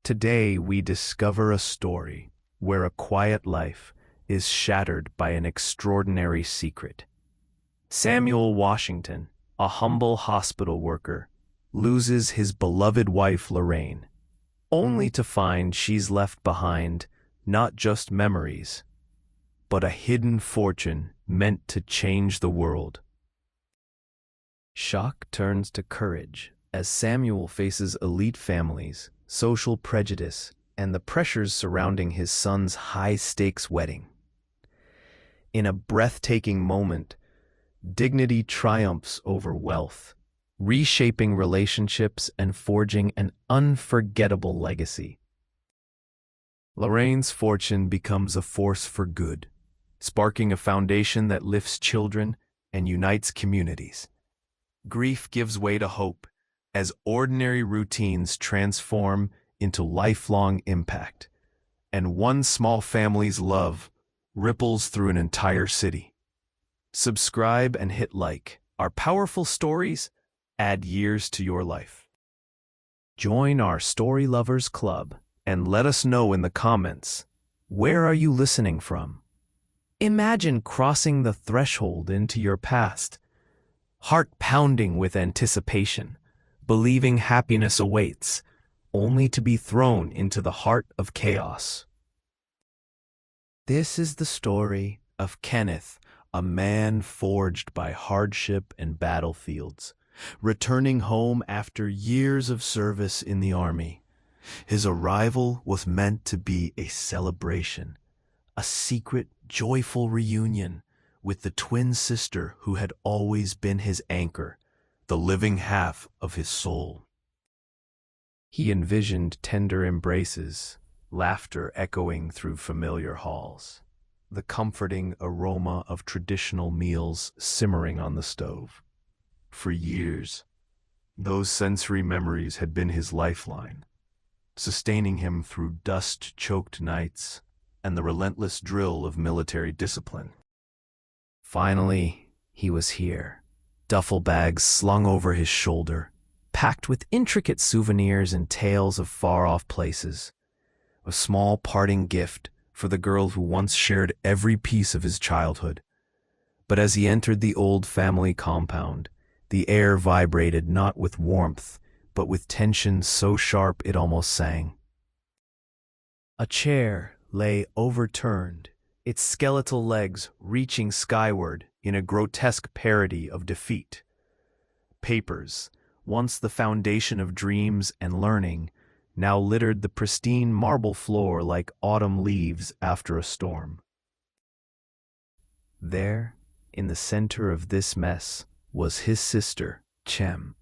Today we discover a story where a quiet life is shattered by an extraordinary secret. Samuel Washington, a humble hospital worker, loses his beloved wife Lorraine, only to find she's left behind not just memories, but a hidden fortune meant to change the world. Shock turns to courage as Samuel faces elite families, social prejudice, and the pressures surrounding his son's high-stakes wedding. In a breathtaking moment, dignity triumphs over wealth, reshaping relationships and forging an unforgettable legacy. Lorraine's fortune becomes a force for good, sparking a foundation that lifts children and unites communities. Grief gives way to hope as ordinary routines transform into lifelong impact, and one small family's love ripples through an entire city. Subscribe and hit like. Our powerful stories add years to your life. Join our Story Lovers Club and let us know in the comments, where are you listening from? Imagine crossing the threshold into your past, heart pounding with anticipation, believing happiness awaits, only to be thrown into the heart of chaos. This is the story of Kenneth, a man forged by hardship and battlefields, returning home after years of service in the army. His arrival was meant to be a celebration, a secret, joyful reunion with the twin sister who had always been his anchor, the living half of his soul. He envisioned tender embraces, laughter echoing through familiar halls, the comforting aroma of traditional meals simmering on the stove. For years, those sensory memories had been his lifeline, sustaining him through dust-choked nights and the relentless drill of military discipline. Finally, he was here, duffel bags slung over his shoulder, packed with intricate souvenirs and tales of far-off places, a small parting gift for the girl who once shared every piece of his childhood. But as he entered the old family compound, the air vibrated not with warmth, but with tension so sharp it almost sang. A chair lay overturned, its skeletal legs reaching skyward in a grotesque parody of defeat. Papers, once the foundation of dreams and learning, now littered the pristine marble floor like autumn leaves after a storm. There, in the center of this mess, was his sister, Chem,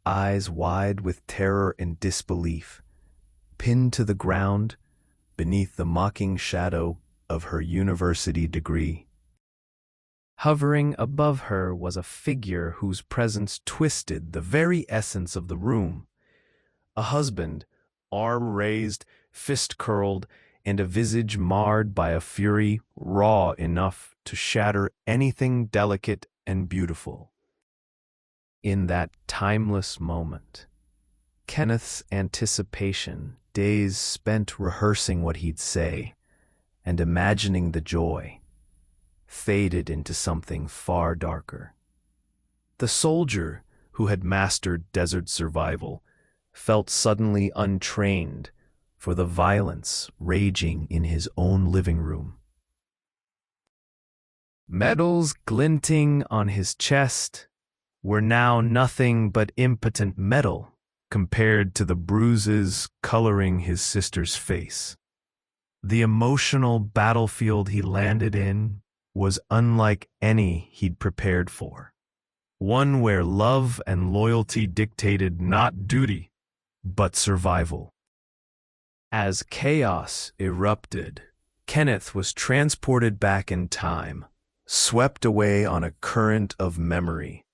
eyes wide with terror and disbelief, pinned to the ground beneath the mocking shadow of her university degree. Hovering above her was a figure whose presence twisted the very essence of the room. A husband, arm raised, fist curled, and a visage marred by a fury raw enough to shatter anything delicate and beautiful. In that timeless moment, Kenneth's anticipation, days spent rehearsing what he'd say and imagining the joy, faded into something far darker. The soldier who had mastered desert survival felt suddenly untrained for the violence raging in his own living room. Medals glinting on his chest were now nothing but impotent metal compared to the bruises coloring his sister's face. The emotional battlefield he landed in was unlike any he'd prepared for, one where love and loyalty dictated not duty, but survival. As chaos erupted, Kenneth was transported back in time, swept away on a current of memory.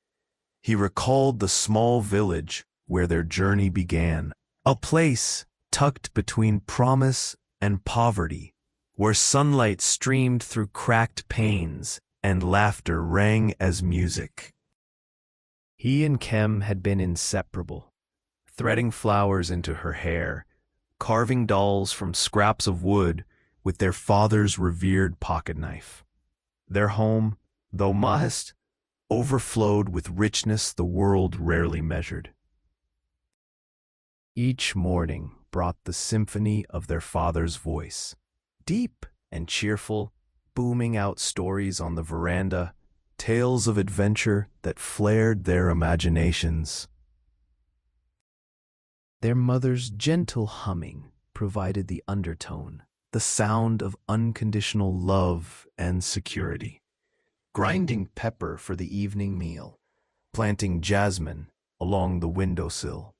He recalled the small village where their journey began, a place tucked between promise and poverty, where sunlight streamed through cracked panes and laughter rang as music. He and Chem had been inseparable, threading flowers into her hair, carving dolls from scraps of wood with their father's revered pocket knife. Their home, though modest, overflowed with richness the world rarely measured. Each morning brought the symphony of their father's voice, deep and cheerful, booming out stories on the veranda, tales of adventure that flared their imaginations. Their mother's gentle humming provided the undertone, the sound of unconditional love and security. Grinding pepper for the evening meal, planting jasmine along the windowsill.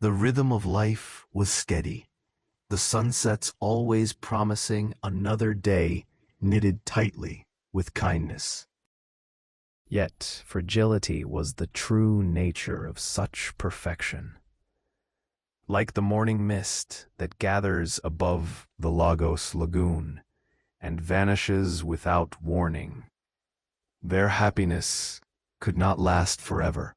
The rhythm of life was steady, the sunsets always promising another day knitted tightly with kindness. Yet fragility was the true nature of such perfection. Like the morning mist that gathers above the Lagos lagoon and vanishes without warning, their happiness could not last forever.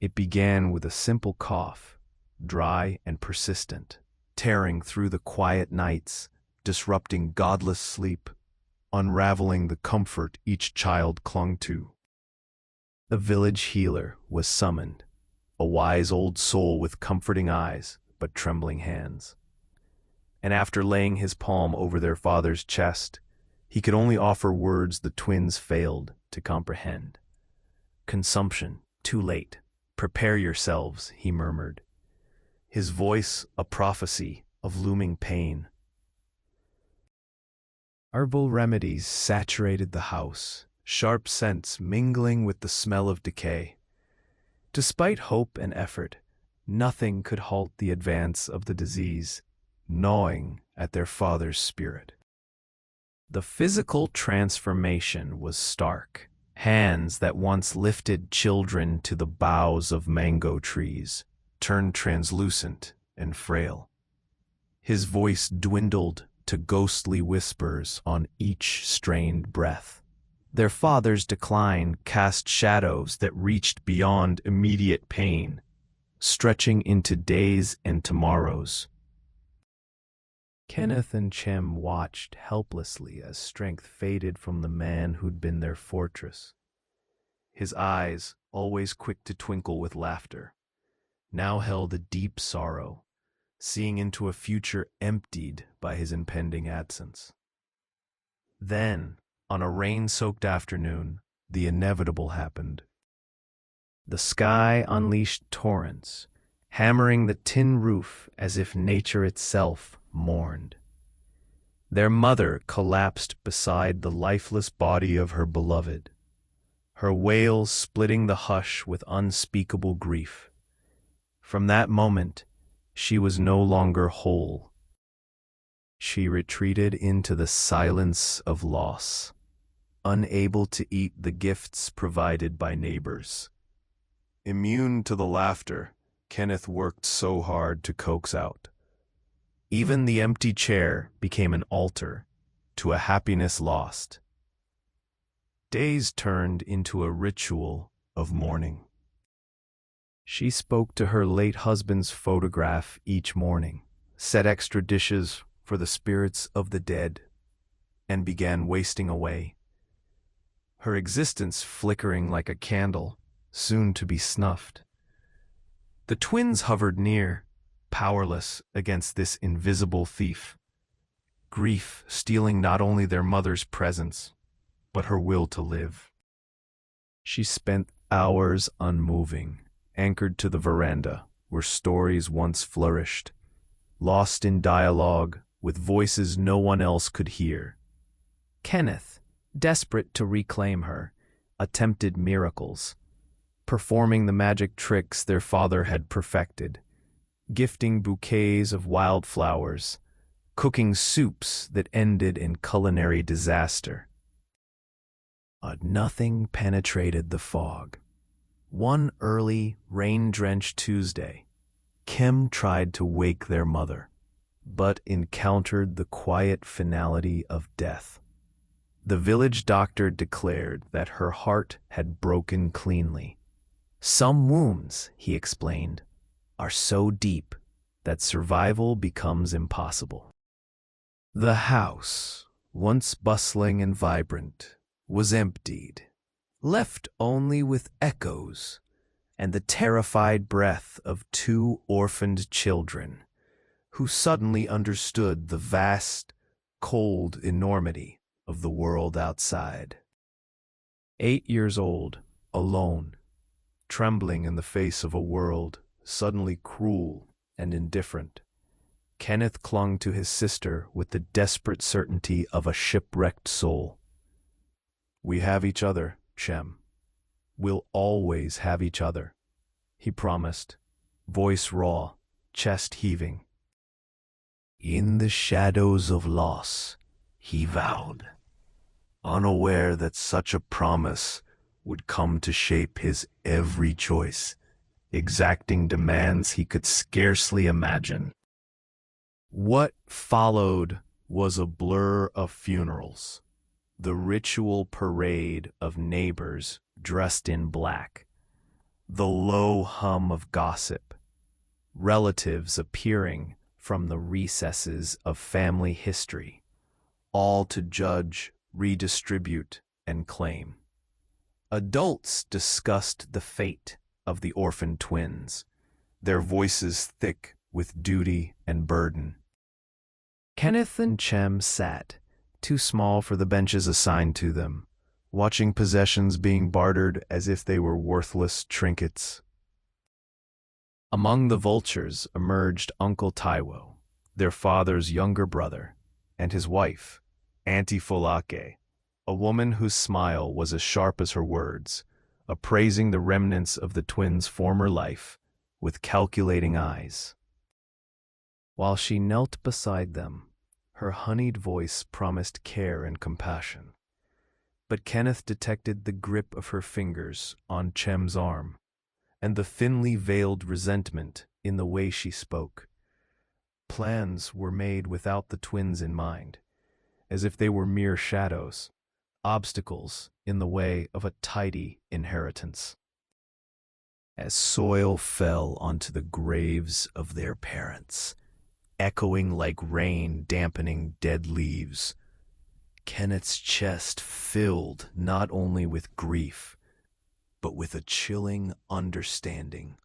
It began with a simple cough, dry and persistent, tearing through the quiet nights, disrupting godless sleep, unraveling the comfort each child clung to. The village healer was summoned, a wise old soul with comforting eyes but trembling hands. And after laying his palm over their father's chest, he could only offer words the twins failed to comprehend. "Consumption, too late. Prepare yourselves," he murmured, his voice a prophecy of looming pain. Herbal remedies saturated the house, sharp scents mingling with the smell of decay. Despite hope and effort, nothing could halt the advance of the disease, gnawing at their father's spirit. The physical transformation was stark. Hands that once lifted children to the boughs of mango trees turned translucent and frail. His voice dwindled to ghostly whispers on each strained breath. Their father's decline cast shadows that reached beyond immediate pain, stretching into days and tomorrows. Kenneth and Chem watched helplessly as strength faded from the man who'd been their fortress. His eyes, always quick to twinkle with laughter, now held a deep sorrow, seeing into a future emptied by his impending absence. Then, on a rain-soaked afternoon, the inevitable happened. The sky unleashed torrents, hammering the tin roof as if nature itself mourned. Their mother collapsed beside the lifeless body of her beloved, her wails splitting the hush with unspeakable grief. From that moment, she was no longer whole. She retreated into the silence of loss, unable to eat the gifts provided by neighbors. Immune to the laughter Kenneth worked so hard to coax out. Even the empty chair became an altar to a happiness lost. Days turned into a ritual of mourning. She spoke to her late husband's photograph each morning, set extra dishes for the spirits of the dead, and began wasting away, her existence flickering like a candle, soon to be snuffed. The twins hovered near, powerless against this invisible thief, grief stealing not only their mother's presence, but her will to live. She spent hours unmoving, anchored to the veranda where stories once flourished, lost in dialogue with voices no one else could hear. Kenneth, desperate to reclaim her, attempted miracles, performing the magic tricks their father had perfected, gifting bouquets of wildflowers, cooking soups that ended in culinary disaster. But nothing penetrated the fog. One early, rain-drenched Tuesday, Chem tried to wake their mother, but encountered the quiet finality of death. The village doctor declared that her heart had broken cleanly. "Some wounds," he explained, "are so deep, that survival becomes impossible. The house, once bustling and vibrant, was emptied, left only with echoes and the terrified breath of two orphaned children who suddenly understood the vast, cold enormity of the world outside. 8 years old, alone, trembling in the face of a world suddenly cruel and indifferent, Kenneth clung to his sister with the desperate certainty of a shipwrecked soul. "We have each other, Chem. We'll always have each other," he promised, voice raw, chest heaving. "In the shadows of loss," he vowed, unaware that such a promise would come to shape his every choice, exacting demands he could scarcely imagine. What followed was a blur of funerals, the ritual parade of neighbors dressed in black, the low hum of gossip, relatives appearing from the recesses of family history, all to judge, redistribute, and claim. Adults discussed the fate of the orphan twins, their voices thick with duty and burden. Kenneth and Chem sat, too small for the benches assigned to them, watching possessions being bartered as if they were worthless trinkets. Among the vultures emerged Uncle Taiwo, their father's younger brother, and his wife, Auntie Folake, a woman whose smile was as sharp as her words, appraising the remnants of the twins' former life with calculating eyes. While she knelt beside them, her honeyed voice promised care and compassion. But Kenneth detected the grip of her fingers on Chem's arm, and the thinly veiled resentment in the way she spoke. Plans were made without the twins in mind, as if they were mere shadows, obstacles in the way of a tidy inheritance. As soil fell onto the graves of their parents, echoing like rain dampening dead leaves, Kenneth's chest filled not only with grief, but with a chilling understanding.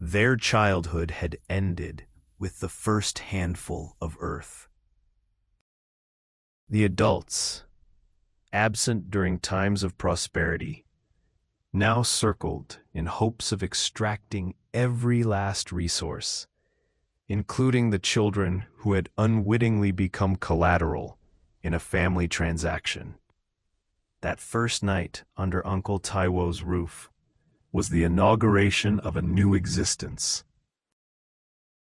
Their childhood had ended with the first handful of earth. The adults, absent during times of prosperity, now circled in hopes of extracting every last resource, including the children who had unwittingly become collateral in a family transaction. That first night under Uncle Taiwo's roof was the inauguration of a new existence.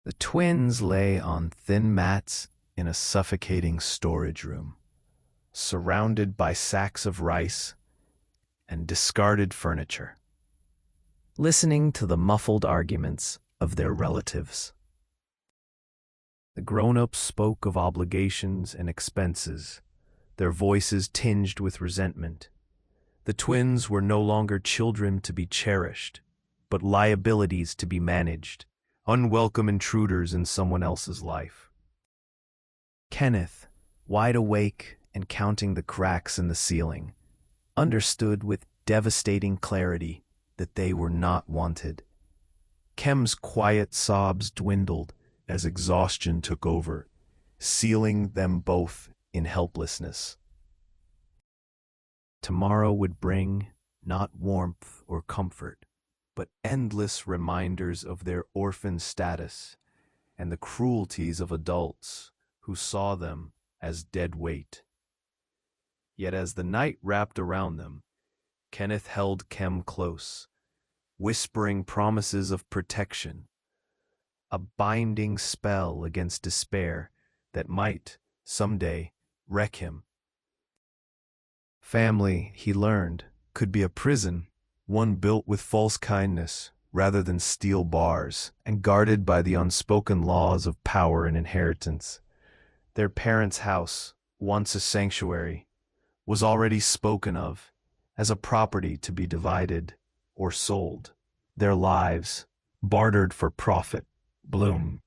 The twins lay on thin mats in a suffocating storage room, surrounded by sacks of rice and discarded furniture, listening to the muffled arguments of their relatives. The grown-ups spoke of obligations and expenses, their voices tinged with resentment. The twins were no longer children to be cherished, but liabilities to be managed, unwelcome intruders in someone else's life. Kenneth, wide awake and counting the cracks in the ceiling, understood with devastating clarity that they were not wanted. Chem's quiet sobs dwindled as exhaustion took over, sealing them both in helplessness. Tomorrow would bring not warmth or comfort, but endless reminders of their orphan status and the cruelties of adults who saw them as dead weight. Yet as the night wrapped around them, Kenneth held Chem close, whispering promises of protection, a binding spell against despair that might, someday, wreck him. Family, he learned, could be a prison, one built with false kindness rather than steel bars, and guarded by the unspoken laws of power and inheritance. Their parents' house, once a sanctuary, was already spoken of as a property to be divided or sold, their lives bartered for profit bloom.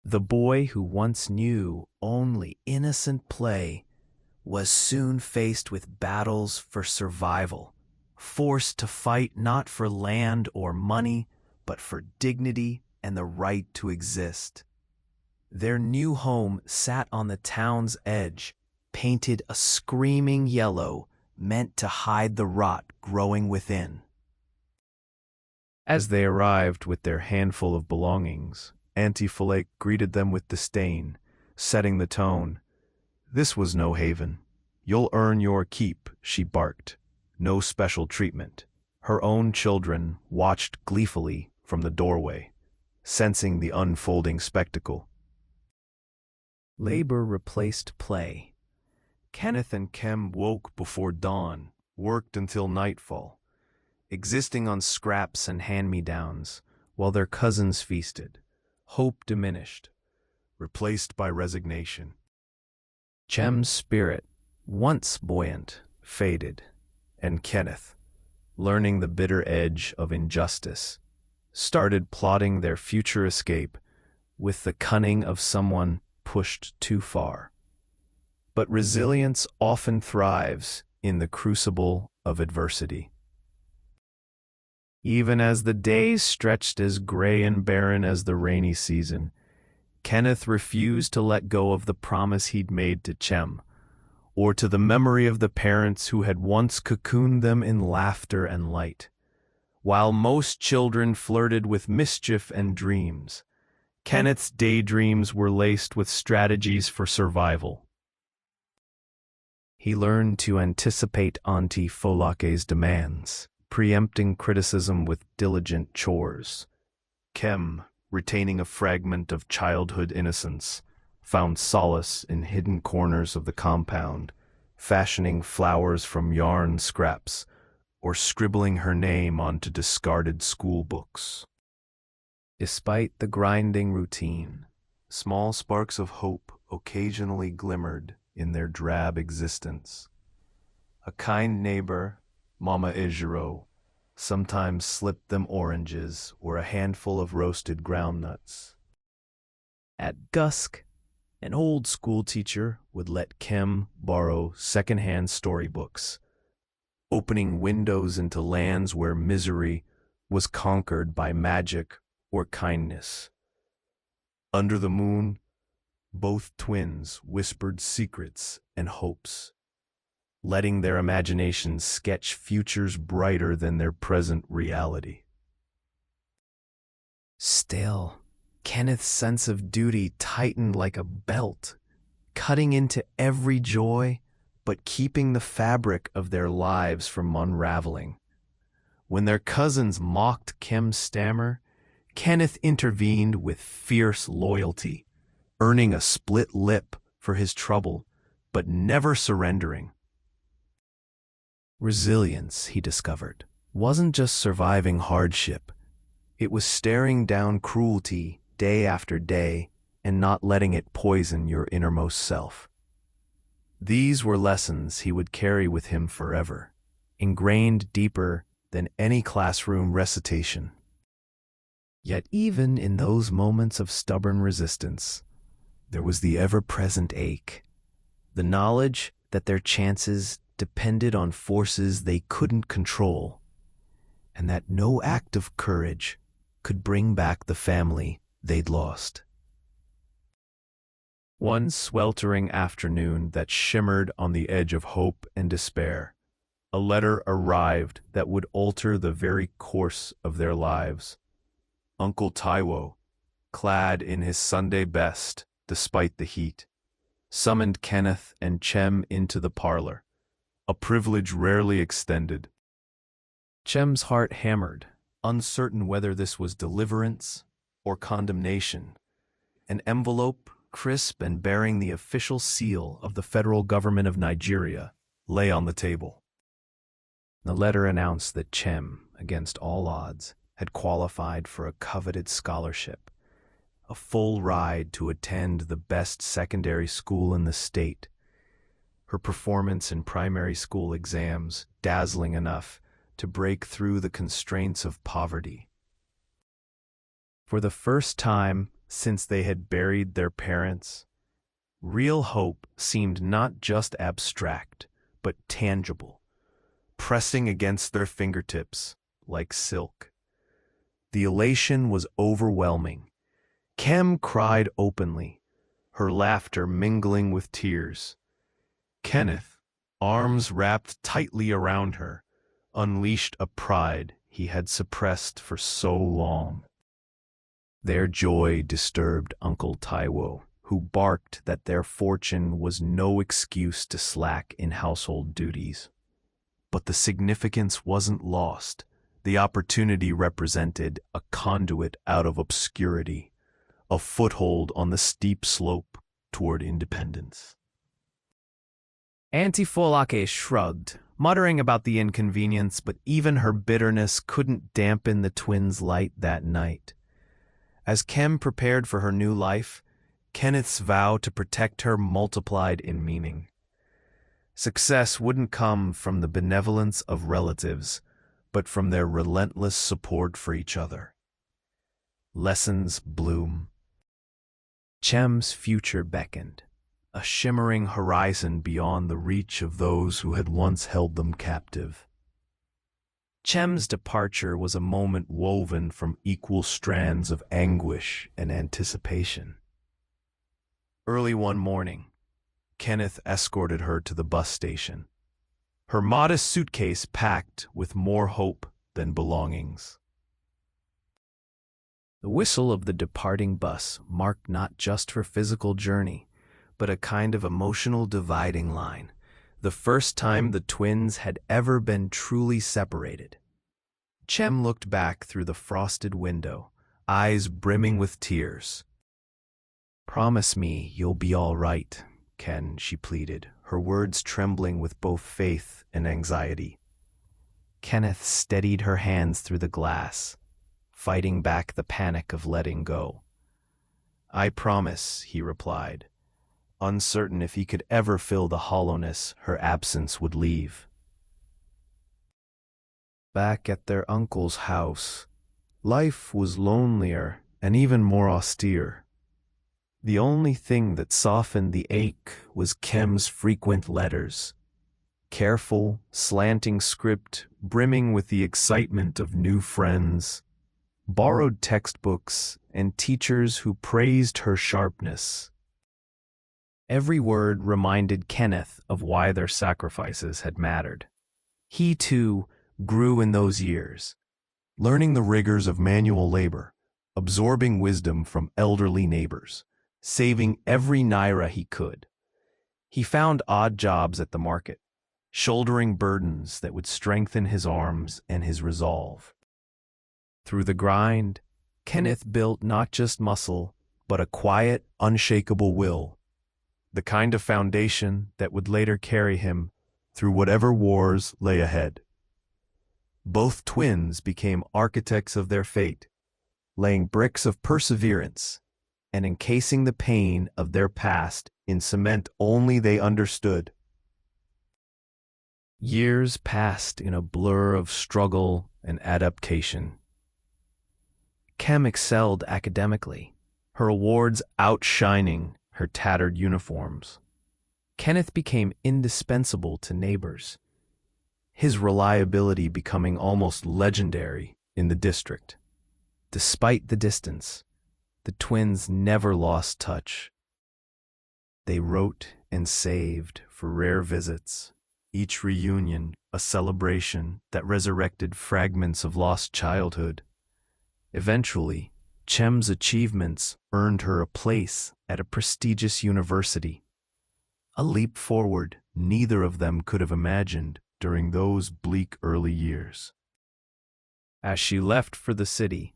The boy who once knew only innocent play was soon faced with battles for survival, forced to fight not for land or money, but for dignity and the right to exist. Their new home sat on the town's edge, painted a screaming yellow, meant to hide the rot growing within. As they arrived with their handful of belongings, Auntie Flake greeted them with disdain, setting the tone. This was no haven. You'll earn your keep, she barked. No special treatment. Her own children watched gleefully from the doorway, sensing the unfolding spectacle. Labor replaced play. Kenneth and Chem woke before dawn, worked until nightfall, existing on scraps and hand-me-downs, while their cousins feasted. Hope diminished, replaced by resignation. Chem's spirit, once buoyant, faded, and Kenneth, learning the bitter edge of injustice, started plotting their future escape with the cunning of someone pushed too far. But resilience often thrives in the crucible of adversity. Even as the days stretched as gray and barren as the rainy season, Kenneth refused to let go of the promise he'd made to Chem, or to the memory of the parents who had once cocooned them in laughter and light. While most children flirted with mischief and dreams, Kenneth's daydreams were laced with strategies for survival. He learned to anticipate Auntie Folake's demands, preempting criticism with diligent chores. Chem, retaining a fragment of childhood innocence, found solace in hidden corners of the compound, fashioning flowers from yarn scraps, or scribbling her name onto discarded school books. Despite the grinding routine, small sparks of hope occasionally glimmered in their drab existence. A kind neighbor, Mama Ejiro, sometimes slipped them oranges or a handful of roasted groundnuts. At dusk, an old school teacher would let Chem borrow second-hand storybooks, opening windows into lands where misery was conquered by magic or kindness. Under the moon, both twins whispered secrets and hopes, letting their imaginations sketch futures brighter than their present reality. Still, Kenneth's sense of duty tightened like a belt, cutting into every joy, but keeping the fabric of their lives from unraveling. When their cousins mocked Chem's stammer, Kenneth intervened with fierce loyalty, earning a split lip for his trouble, but never surrendering. Resilience, he discovered, wasn't just surviving hardship. It was staring down cruelty day after day and not letting it poison your innermost self. These were lessons he would carry with him forever, ingrained deeper than any classroom recitation. Yet even in those moments of stubborn resistance, there was the ever-present ache, the knowledge that their chances depended on forces they couldn't control, and that no act of courage could bring back the family they'd lost. One sweltering afternoon that shimmered on the edge of hope and despair, a letter arrived that would alter the very course of their lives. Uncle Taiwo, clad in his Sunday best despite the heat, summoned Kenneth and Chem into the parlor, a privilege rarely extended. Chem's heart hammered, uncertain whether this was deliverance or condemnation. An envelope, crisp and bearing the official seal of the federal government of Nigeria, lay on the table. The letter announced that Chem, against all odds, had qualified for a coveted scholarship, a full ride to attend the best secondary school in the state. Her performance in primary school exams dazzling enough to break through the constraints of poverty. For the first time since they had buried their parents, real hope seemed not just abstract, but tangible, pressing against their fingertips like silk. The elation was overwhelming. Chem cried openly, her laughter mingling with tears. Kenneth, arms wrapped tightly around her, unleashed a pride he had suppressed for so long. Their joy disturbed Uncle Taiwo, who barked that their fortune was no excuse to slack in household duties. But the significance wasn't lost. The opportunity represented a conduit out of obscurity, a foothold on the steep slope toward independence. Auntie Folake shrugged, muttering about the inconvenience, but even her bitterness couldn't dampen the twins' light that night. As Chem prepared for her new life, Kenneth's vow to protect her multiplied in meaning. Success wouldn't come from the benevolence of relatives, but from their relentless support for each other. Lessons bloom. Chem's future beckoned, a shimmering horizon beyond the reach of those who had once held them captive. Chem's departure was a moment woven from equal strands of anguish and anticipation. Early one morning, Kenneth escorted her to the bus station, her modest suitcase packed with more hope than belongings. The whistle of the departing bus marked not just her physical journey, but a kind of emotional dividing line, the first time the twins had ever been truly separated. Chem looked back through the frosted window, eyes brimming with tears. "Promise me you'll be all right, Ken," she pleaded, her words trembling with both faith and anxiety. Kenneth steadied her hands through the glass, fighting back the panic of letting go. "I promise," he replied, uncertain if he could ever fill the hollowness her absence would leave. Back at their uncle's house, life was lonelier and even more austere. The only thing that softened the ache was Chem's frequent letters, careful, slanting script brimming with the excitement of new friends, borrowed textbooks, and teachers who praised her sharpness. Every word reminded Kenneth of why their sacrifices had mattered. He, too, grew in those years, learning the rigors of manual labor, absorbing wisdom from elderly neighbors, saving every naira he could. He found odd jobs at the market, shouldering burdens that would strengthen his arms and his resolve. Through the grind, Kenneth built not just muscle, but a quiet, unshakable will, the kind of foundation that would later carry him through whatever wars lay ahead. Both twins became architects of their fate, laying bricks of perseverance and encasing the pain of their past in cement only they understood. Years passed in a blur of struggle and adaptation. Chem excelled academically, her awards outshining her tattered uniforms. Kenneth became indispensable to neighbors, his reliability becoming almost legendary in the district. Despite the distance, the twins never lost touch. They wrote and saved for rare visits, each reunion a celebration that resurrected fragments of lost childhood. Eventually, Chem's achievements earned her a place at a prestigious university, a leap forward neither of them could have imagined during those bleak early years. As she left for the city,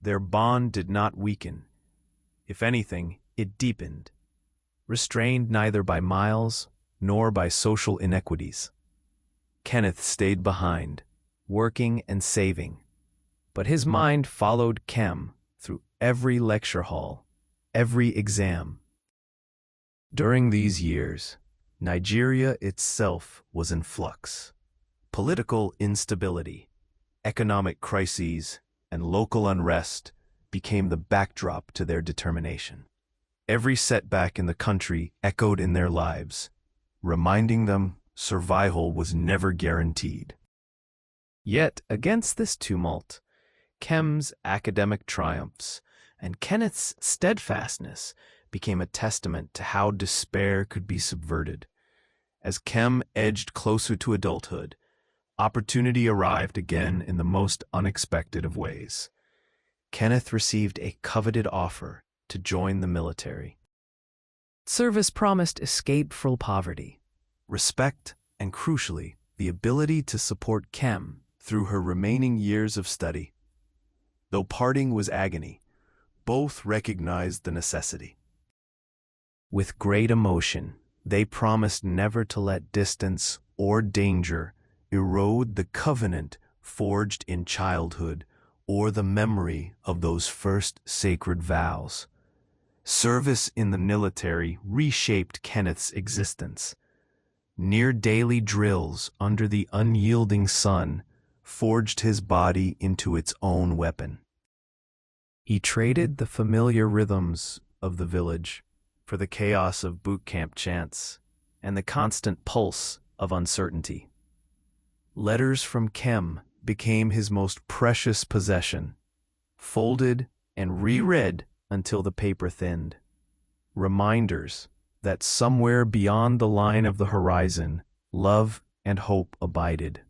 their bond did not weaken. If anything, it deepened, restrained neither by miles nor by social inequities. Kenneth stayed behind, working and saving, but his mind followed Chem through every lecture hall, every exam. During these years, Nigeria itself was in flux. Political instability, economic crises, and local unrest became the backdrop to their determination. Every setback in the country echoed in their lives, reminding them survival was never guaranteed. Yet, against this tumult, Chem's academic triumphs and Kenneth's steadfastness became a testament to how despair could be subverted. As Chem edged closer to adulthood, opportunity arrived again in the most unexpected of ways. Kenneth received a coveted offer to join the military. Service promised escape from poverty, respect, and crucially, the ability to support Chem through her remaining years of study. Though parting was agony, both recognized the necessity. With great emotion, they promised never to let distance or danger erode the covenant forged in childhood or the memory of those first sacred vows. Service in the military reshaped Kenneth's existence. Near daily drills under the unyielding sun forged his body into its own weapon. He traded the familiar rhythms of the village for the chaos of boot camp chants and the constant pulse of uncertainty. Letters from Chem became his most precious possession, folded and reread until the paper thinned. Reminders that somewhere beyond the line of the horizon, love and hope abided.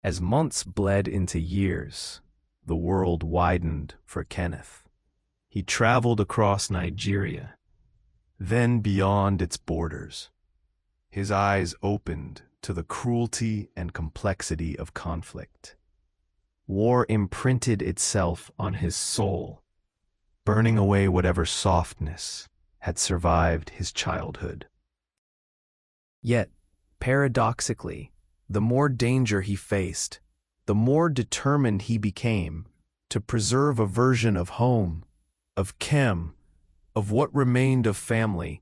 As months bled into years, the world widened for Kenneth. He traveled across Nigeria, then beyond its borders. His eyes opened to the cruelty and complexity of conflict. War imprinted itself on his soul, burning away whatever softness had survived his childhood. Yet, paradoxically, the more danger he faced, the more determined he became to preserve a version of home, of Chem, of what remained of family,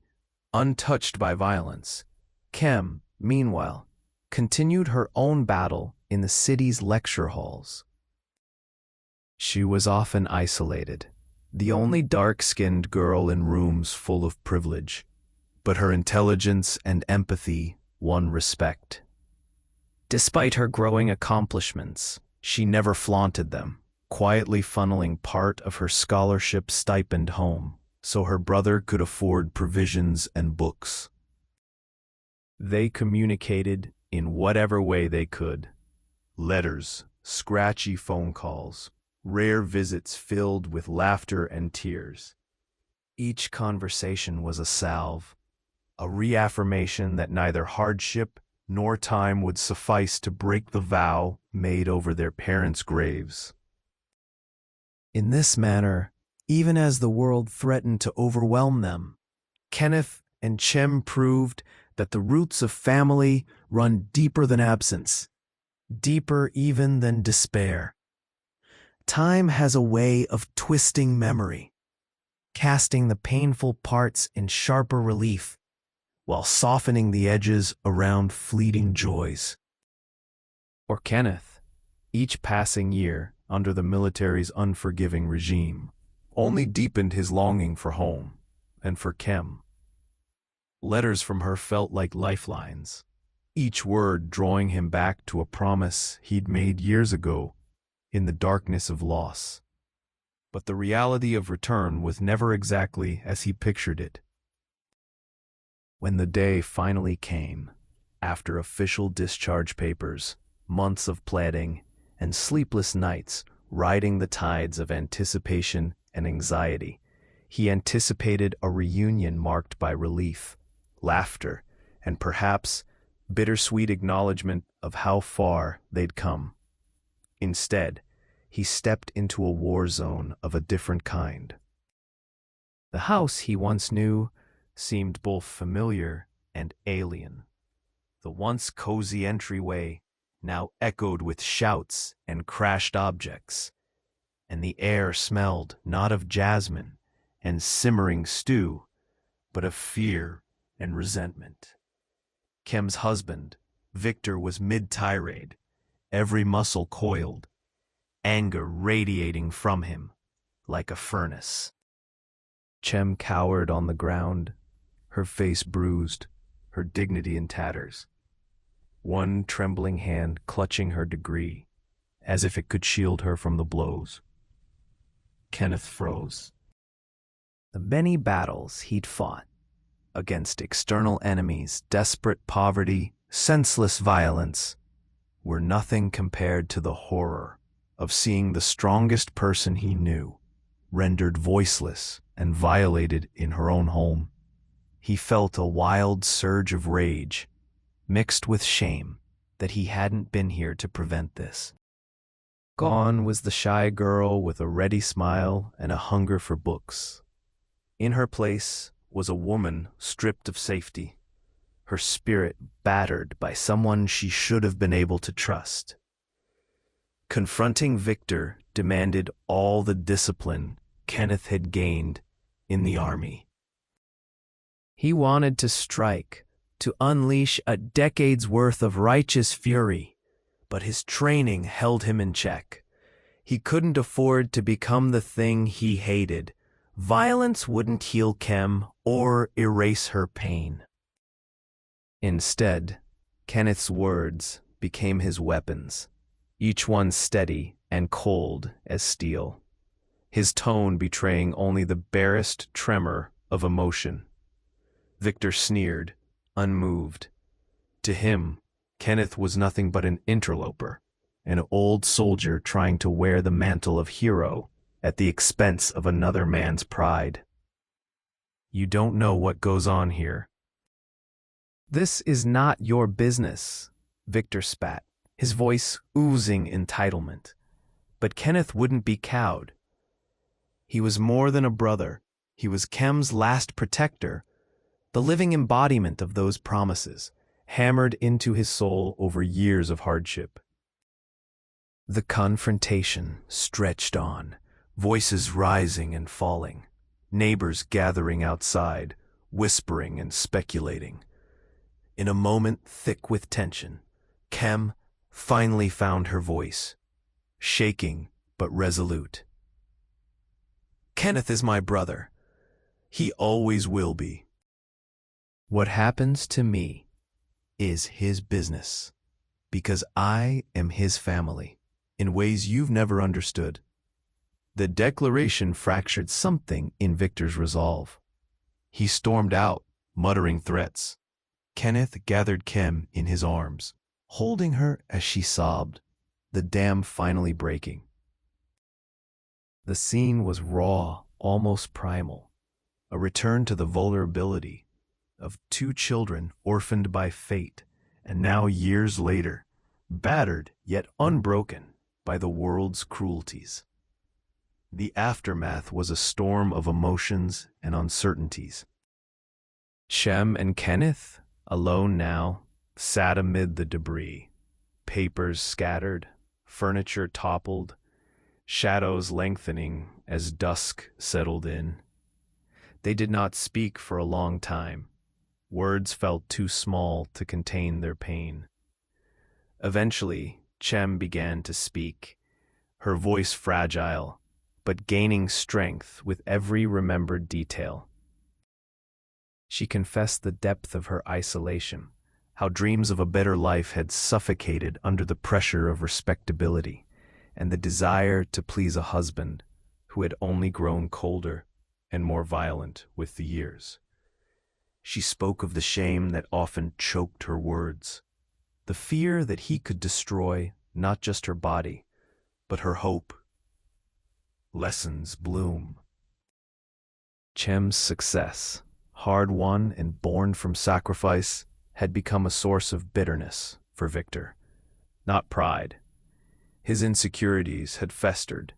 untouched by violence. Chem, meanwhile, continued her own battle in the city's lecture halls. She was often isolated, the only dark-skinned girl in rooms full of privilege, but her intelligence and empathy won respect. Despite her growing accomplishments, she never flaunted them, quietly funneling part of her scholarship stipend home so her brother could afford provisions and books. They communicated in whatever way they could. Letters, scratchy phone calls, rare visits filled with laughter and tears. Each conversation was a salve, a reaffirmation that neither hardship nor time would suffice to break the vow made over their parents' graves. In this manner, even as the world threatened to overwhelm them, Kenneth and Chem proved that the roots of family run deeper than absence, deeper even than despair. Time has a way of twisting memory, casting the painful parts in sharper relief, while softening the edges around fleeting joys. For Kenneth, each passing year under the military's unforgiving regime only deepened his longing for home and for Chem. Letters from her felt like lifelines, each word drawing him back to a promise he'd made years ago in the darkness of loss. But the reality of return was never exactly as he pictured it. When the day finally came, after official discharge papers, months of planning, and sleepless nights riding the tides of anticipation and anxiety, he anticipated a reunion marked by relief, laughter, and perhaps bittersweet acknowledgement of how far they'd come. Instead, he stepped into a war zone of a different kind. The house he once knew seemed both familiar and alien. The once cozy entryway now echoed with shouts and crashed objects, and the air smelled not of jasmine and simmering stew, but of fear and resentment. Chem's husband, Victor, was mid-tirade, every muscle coiled, anger radiating from him, like a furnace. Chem cowered on the ground, her face bruised, her dignity in tatters. One trembling hand clutching her degree, as if it could shield her from the blows. Kenneth froze. The many battles he'd fought, against external enemies, desperate poverty, senseless violence, were nothing compared to the horror of seeing the strongest person he knew rendered voiceless and violated in her own home. He felt a wild surge of rage, mixed with shame that he hadn't been here to prevent this. Gone was the shy girl with a ready smile and a hunger for books. In her place was a woman stripped of safety, her spirit battered by someone she should have been able to trust. Confronting Victor demanded all the discipline Kenneth had gained in the army. He wanted to strike, to unleash a decade's worth of righteous fury, but his training held him in check. He couldn't afford to become the thing he hated. Violence wouldn't heal Chem or erase her pain. Instead, Kenneth's words became his weapons, each one steady and cold as steel, his tone betraying only the barest tremor of emotion. Victor sneered, unmoved. To him, Kenneth was nothing but an interloper, an old soldier trying to wear the mantle of hero at the expense of another man's pride. You don't know what goes on here. This is not your business, Victor spat, his voice oozing entitlement. But Kenneth wouldn't be cowed. He was more than a brother. He was Chem's last protector, the living embodiment of those promises, hammered into his soul over years of hardship. The confrontation stretched on, voices rising and falling, neighbors gathering outside, whispering and speculating. In a moment thick with tension, Chem finally found her voice, shaking but resolute. Kenneth is my brother. He always will be. What happens to me is his business, because I am his family, in ways you've never understood. The declaration fractured something in Victor's resolve. He stormed out, muttering threats. Kenneth gathered Chem in his arms, holding her as she sobbed, the dam finally breaking. The scene was raw, almost primal, a return to the vulnerability of two children orphaned by fate, and now years later, battered yet unbroken by the world's cruelties. The aftermath was a storm of emotions and uncertainties. Chem and Kenneth, alone now, sat amid the debris, papers scattered, furniture toppled, shadows lengthening as dusk settled in. They did not speak for a long time. Words felt too small to contain their pain. Eventually, Chem began to speak, her voice fragile, but gaining strength with every remembered detail. She confessed the depth of her isolation, how dreams of a better life had suffocated under the pressure of respectability, and the desire to please a husband who had only grown colder and more violent with the years. She spoke of the shame that often choked her words, the fear that he could destroy not just her body, but her hope. Lessons bloom. Chem's success, hard-won and born from sacrifice, had become a source of bitterness for Victor, not pride. His insecurities had festered,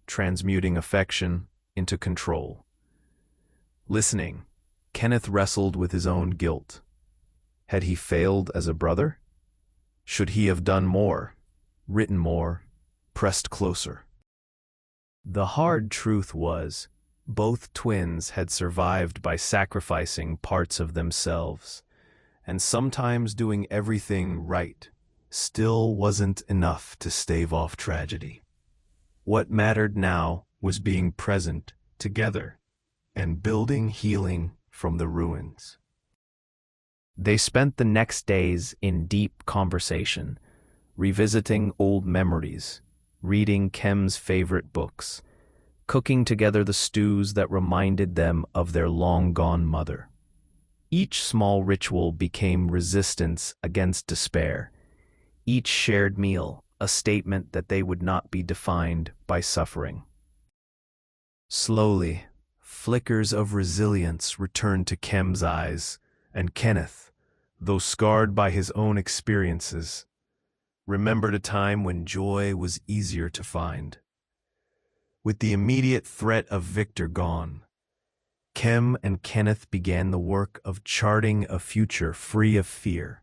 transmuting affection into control. Listening, Kenneth wrestled with his own guilt. Had he failed as a brother? Should he have done more, written more, pressed closer? The hard truth was, both twins had survived by sacrificing parts of themselves, and sometimes doing everything right still wasn't enough to stave off tragedy. What mattered now was being present together and building healing from the ruins. They spent the next days in deep conversation, revisiting old memories, reading Chem's favorite books, cooking together the stews that reminded them of their long-gone mother. Each small ritual became resistance against despair, each shared meal a statement that they would not be defined by suffering. Slowly, flickers of resilience returned to Chem's eyes, and Kenneth, though scarred by his own experiences, remembered a time when joy was easier to find. With the immediate threat of Victor gone, Chem and Kenneth began the work of charting a future free of fear.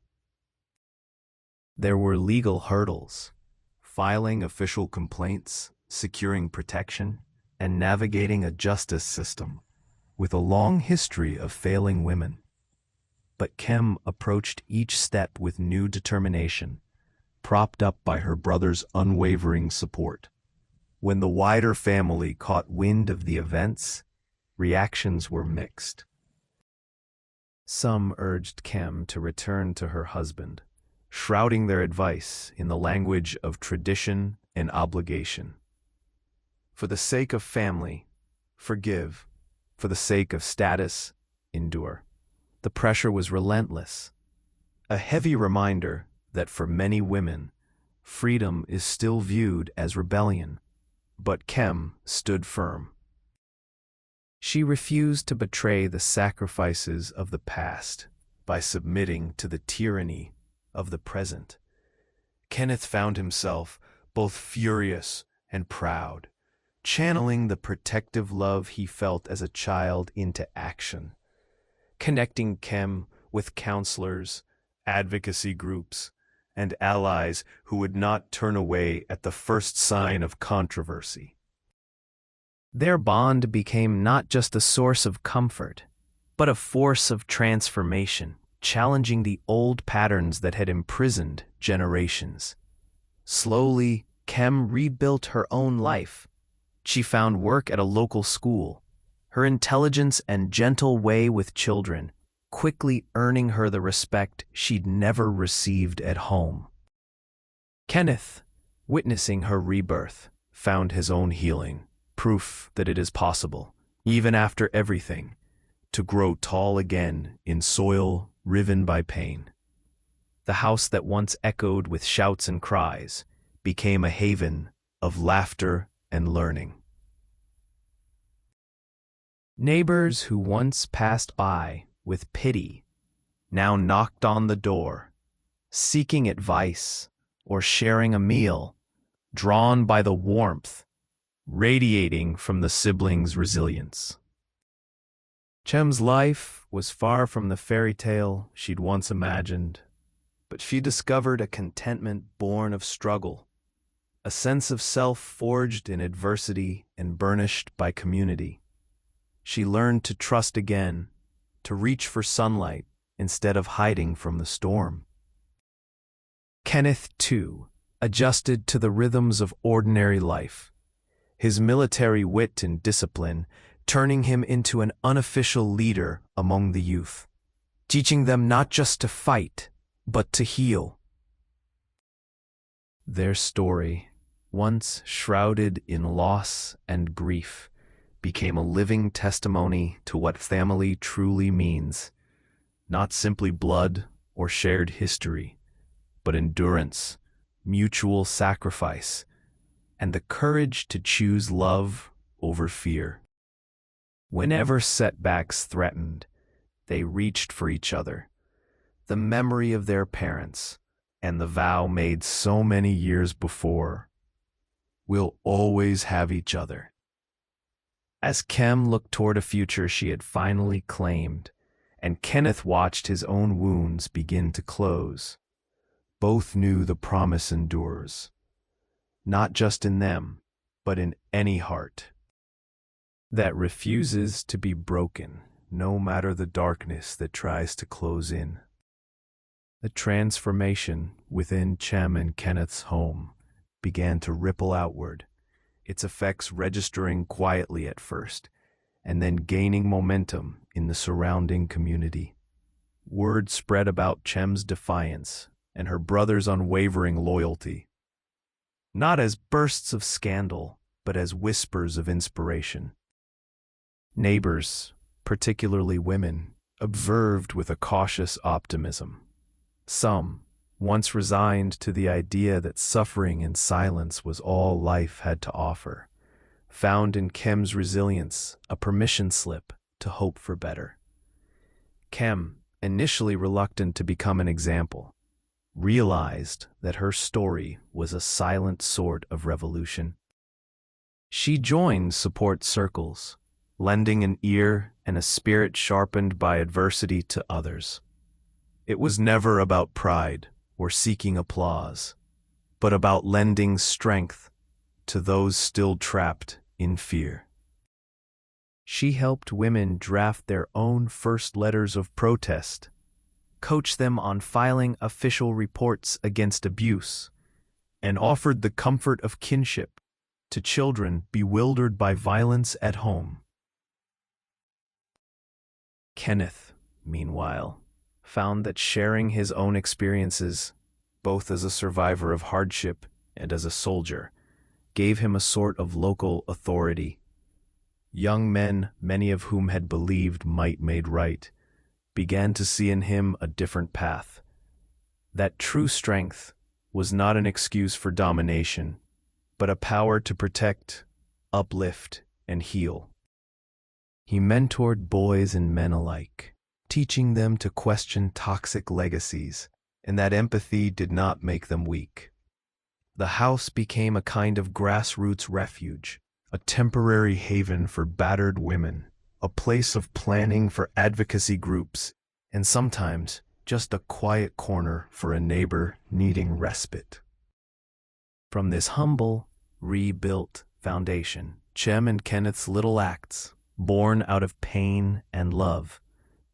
There were legal hurdles, filing official complaints, securing protection, and navigating a justice system with a long history of failing women. But Chem approached each step with new determination, propped up by her brother's unwavering support. When the wider family caught wind of the events, reactions were mixed. Some urged Chem to return to her husband, shrouding their advice in the language of tradition and obligation. For the sake of family, forgive. For the sake of status, endure. The pressure was relentless, a heavy reminder that for many women, freedom is still viewed as rebellion. But Chem stood firm. She refused to betray the sacrifices of the past by submitting to the tyranny of the present. Kenneth found himself both furious and proud, channeling the protective love he felt as a child into action, connecting Chem with counselors, advocacy groups, and allies who would not turn away at the first sign of controversy. Their bond became not just a source of comfort, but a force of transformation, challenging the old patterns that had imprisoned generations. Slowly, Chem rebuilt her own life. She found work at a local school, her intelligence and gentle way with children quickly earning her the respect she'd never received at home. Kenneth, witnessing her rebirth, found his own healing, proof that it is possible, even after everything, to grow tall again in soil riven by pain. The house that once echoed with shouts and cries became a haven of laughter and learning. Neighbors who once passed by with pity now knocked on the door, seeking advice or sharing a meal, drawn by the warmth radiating from the siblings' resilience. Chem's life was far from the fairy tale she'd once imagined, but she discovered a contentment born of struggle, a sense of self forged in adversity and burnished by community. She learned to trust again, to reach for sunlight instead of hiding from the storm. Kenneth, too, adjusted to the rhythms of ordinary life, his military wit and discipline turning him into an unofficial leader among the youth, teaching them not just to fight, but to heal. Their story, once shrouded in loss and grief, became a living testimony to what family truly means, not simply blood or shared history, but endurance, mutual sacrifice, and the courage to choose love over fear. Whenever setbacks threatened, they reached for each other, the memory of their parents, and the vow made so many years before, "We'll always have each other." As Chem looked toward a future she had finally claimed, and Kenneth watched his own wounds begin to close, both knew the promise endures, not just in them, but in any heart that refuses to be broken, no matter the darkness that tries to close in. The transformation within Chem and Kenneth's home began to ripple outward, its effects registering quietly at first, and then gaining momentum in the surrounding community. Word spread about Chem's defiance and her brother's unwavering loyalty, not as bursts of scandal, but as whispers of inspiration. Neighbors, particularly women, observed with a cautious optimism. Some, once resigned to the idea that suffering in silence was all life had to offer, found in Chem's resilience a permission slip to hope for better. Chem, initially reluctant to become an example, realized that her story was a silent sort of revolution. She joined support circles, lending an ear and a spirit sharpened by adversity to others. It was never about pride or seeking applause, but about lending strength to those still trapped in fear. She helped women draft their own first letters of protest, coached them on filing official reports against abuse, and offered the comfort of kinship to children bewildered by violence at home. Kenneth, meanwhile, found that sharing his own experiences, both as a survivor of hardship and as a soldier, gave him a sort of local authority. Young men, many of whom had believed might made right, began to see in him a different path. That true strength was not an excuse for domination, but a power to protect, uplift, and heal. He mentored boys and men alike, teaching them to question toxic legacies, and that empathy did not make them weak. The house became a kind of grassroots refuge, a temporary haven for battered women, a place of planning for advocacy groups, and sometimes just a quiet corner for a neighbor needing respite. From this humble, rebuilt foundation, Chem and Kenneth's little acts, born out of pain and love,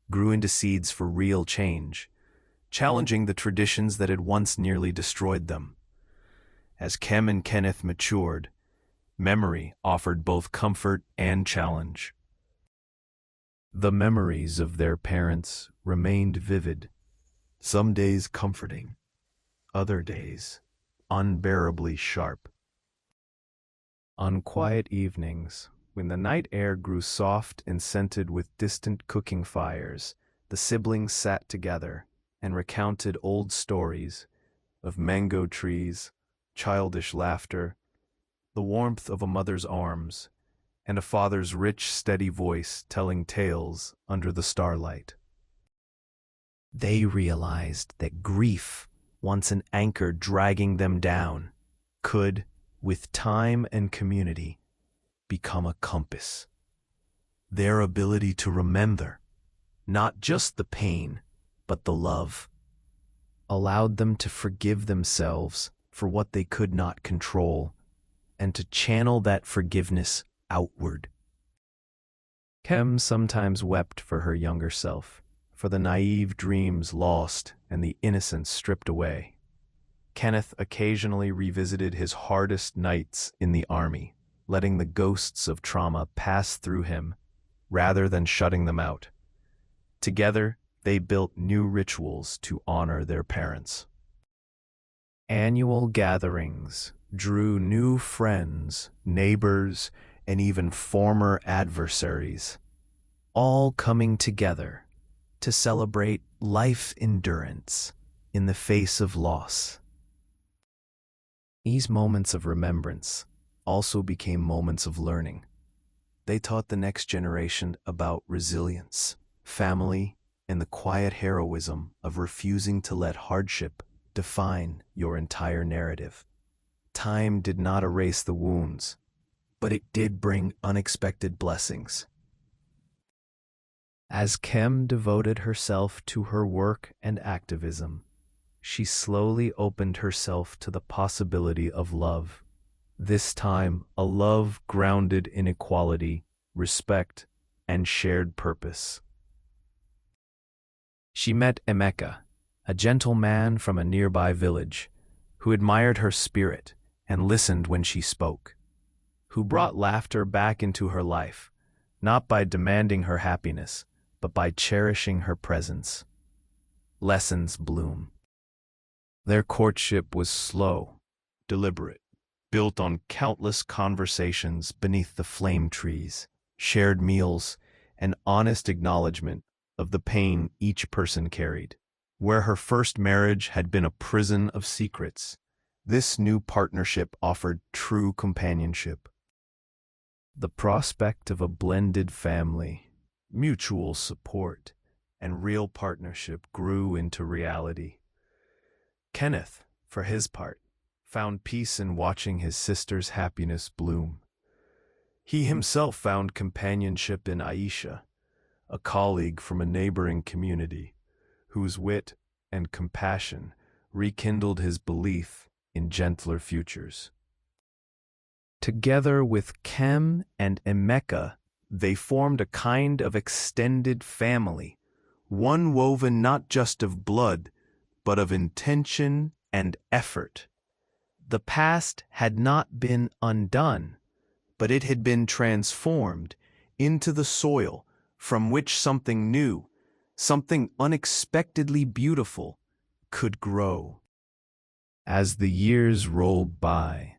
grew into seeds for real change, challenging the traditions that had once nearly destroyed them. As Chem and Kenneth matured, memory offered both comfort and challenge. The memories of their parents remained vivid, some days comforting, other days unbearably sharp. On quiet evenings, when the night air grew soft and scented with distant cooking fires, the siblings sat together and recounted old stories of mango trees, childish laughter, the warmth of a mother's arms, and a father's rich, steady voice telling tales under the starlight. They realized that grief, once an anchor dragging them down, could, with time and community, become a compass. Their ability to remember, not just the pain, but the love, allowed them to forgive themselves for what they could not control, and to channel that forgiveness outward. Chem sometimes wept for her younger self, for the naive dreams lost and the innocence stripped away. Kenneth occasionally revisited his hardest nights in the army, letting the ghosts of trauma pass through him rather than shutting them out. Together, they built new rituals to honor their parents. Annual gatherings drew new friends, neighbors, and even former adversaries, all coming together to celebrate life endurance in the face of loss. These moments of remembrance also became moments of learning. They taught the next generation about resilience, family, and the quiet heroism of refusing to let hardship define your entire narrative. Time did not erase the wounds, but it did bring unexpected blessings. As Chem devoted herself to her work and activism, she slowly opened herself to the possibility of love. This time, a love grounded in equality, respect, and shared purpose. She met Emeka, a gentle man from a nearby village, who admired her spirit and listened when she spoke, who brought laughter back into her life, not by demanding her happiness, but by cherishing her presence. Lessons bloom. Their courtship was slow, deliberate, built on countless conversations beneath the flame trees, shared meals, and honest acknowledgement of the pain each person carried. Where her first marriage had been a prison of secrets, this new partnership offered true companionship. The prospect of a blended family, mutual support, and real partnership grew into reality. Kenneth, for his part, found peace in watching his sister's happiness bloom. He himself found companionship in Aisha, a colleague from a neighboring community, whose wit and compassion rekindled his belief in gentler futures. Together with Chem and Emeka, they formed a kind of extended family, one woven not just of blood, but of intention and effort. The past had not been undone, but it had been transformed into the soil from which something new, something unexpectedly beautiful, could grow. As the years rolled by,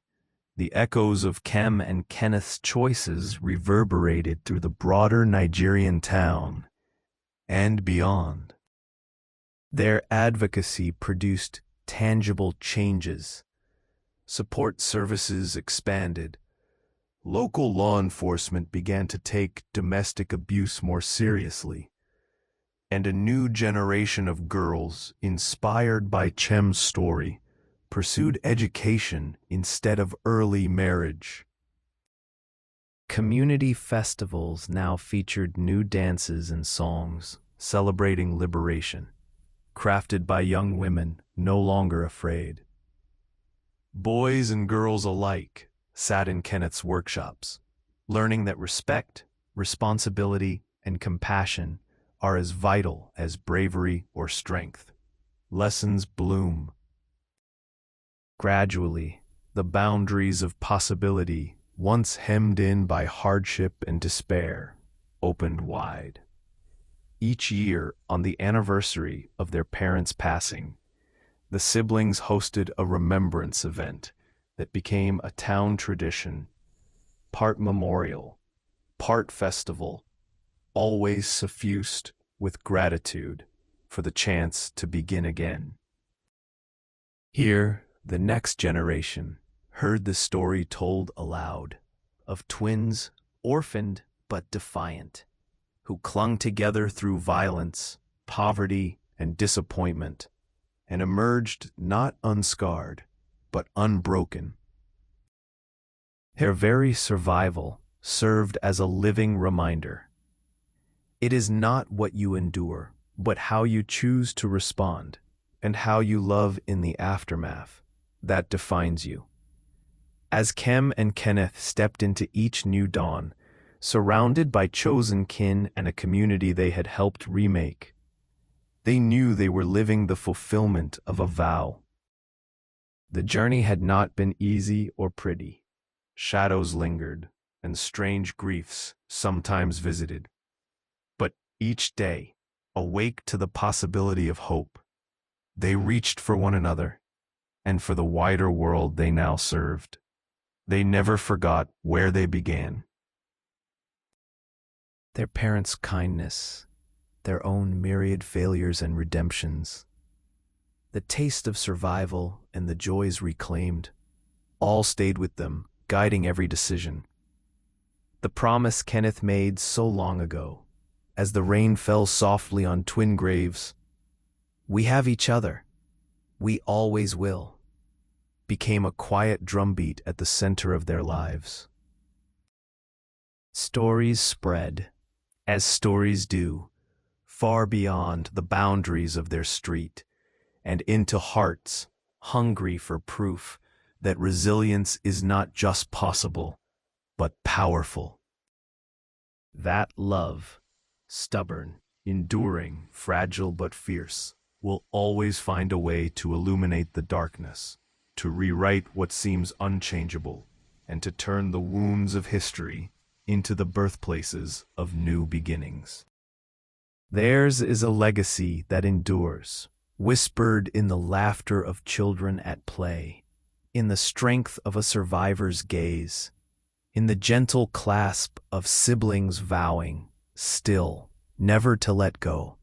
the echoes of Chem and Kenneth's choices reverberated through the broader Nigerian town and beyond. Their advocacy produced tangible changes. Support services expanded. Local law enforcement began to take domestic abuse more seriously, and a new generation of girls, inspired by Chem's story, pursued education instead of early marriage. Community festivals now featured new dances and songs celebrating liberation, crafted by young women no longer afraid. Boys and girls alike sat in Kenneth's workshops, learning that respect, responsibility, and compassion are as vital as bravery or strength. Lessons bloom. Gradually, the boundaries of possibility, once hemmed in by hardship and despair, opened wide. Each year, on the anniversary of their parents' passing, the siblings hosted a remembrance event that became a town tradition, part memorial, part festival, always suffused with gratitude for the chance to begin again. Here, the next generation heard the story told aloud of twins, orphaned but defiant, who clung together through violence, poverty, and disappointment, and emerged not unscarred, but unbroken. Their very survival served as a living reminder. It is not what you endure, but how you choose to respond, and how you love in the aftermath, that defines you. As Chem and Kenneth stepped into each new dawn, surrounded by chosen kin and a community they had helped remake, they knew they were living the fulfillment of a vow. The journey had not been easy or pretty. Shadows lingered, and strange griefs sometimes visited. But each day, awake to the possibility of hope, they reached for one another, and for the wider world they now served. They never forgot where they began. Their parents' kindness, their own myriad failures and redemptions, the taste of survival and the joys reclaimed, all stayed with them, guiding every decision. The promise Kenneth made so long ago, as the rain fell softly on twin graves, "We have each other, we always will," became a quiet drumbeat at the center of their lives. Stories spread, as stories do, far beyond the boundaries of their street, and into hearts hungry for proof that resilience is not just possible, but powerful. That love, stubborn, enduring, fragile but fierce, will always find a way to illuminate the darkness, to rewrite what seems unchangeable, and to turn the wounds of history into the birthplaces of new beginnings. Theirs is a legacy that endures, whispered in the laughter of children at play, in the strength of a survivor's gaze, in the gentle clasp of siblings vowing, still, never to let go.